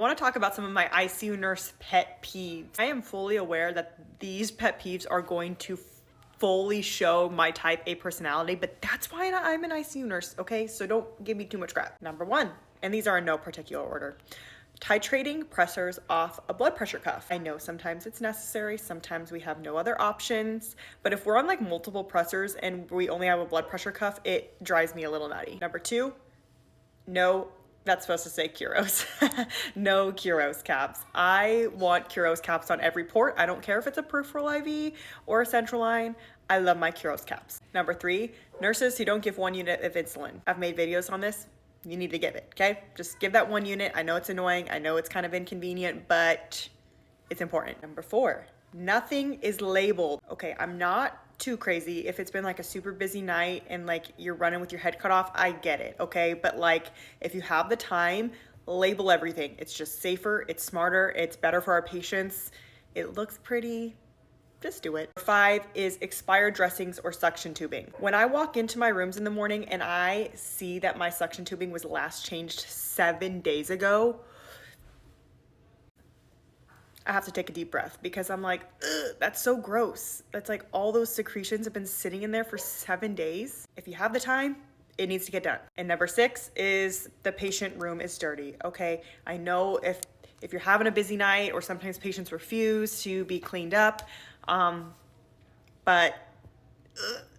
I want to talk about some of my ICU nurse pet peeves. I am fully aware that these pet peeves are going to fully show my type A personality, but that's why I'm an ICU nurse, okay? So don't give me too much crap. Number one, and these are in no particular order, titrating pressors off a blood pressure cuff. I know sometimes it's necessary, sometimes we have no other options, but if we're on like multiple pressors and we only have a blood pressure cuff, it drives me a little nutty. Number two, no, that's supposed to say curos. No curos caps. I want curos caps on every port. I don't care if it's a peripheral IV or a central line. I love my curos caps. Number three, nurses who don't give 1 unit of insulin. I've made videos on this. You need to give it, okay? Just give that 1 unit. I know it's annoying. I know it's kind of inconvenient, but it's important. Number four, nothing is labeled. Okay, I'm not too crazy. If it's been like a super busy night and like you're running with your head cut off, I get it, okay? But like if you have the time, label everything. It's just safer, it's smarter, it's better for our patients. It looks pretty, just do it. Five is expired dressings or suction tubing. When I walk into my rooms in the morning and I see that my suction tubing was last changed 7 days ago, I have to take a deep breath because I'm like, ugh, that's so gross. That's like all those secretions have been sitting in there for 7 days. If you have the time, it needs to get done. And number six is the patient room is dirty, okay? I know if you're having a busy night or sometimes patients refuse to be cleaned up, but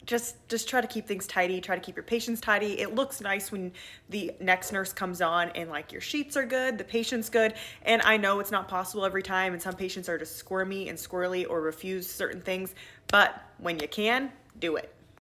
just try to keep things tidy, try to keep your patients tidy. It looks nice when the next nurse comes on and like your sheets are good, the patient's good. And I know it's not possible every time and some patients are just squirmy and squirrely or refuse certain things, but when you can, do it.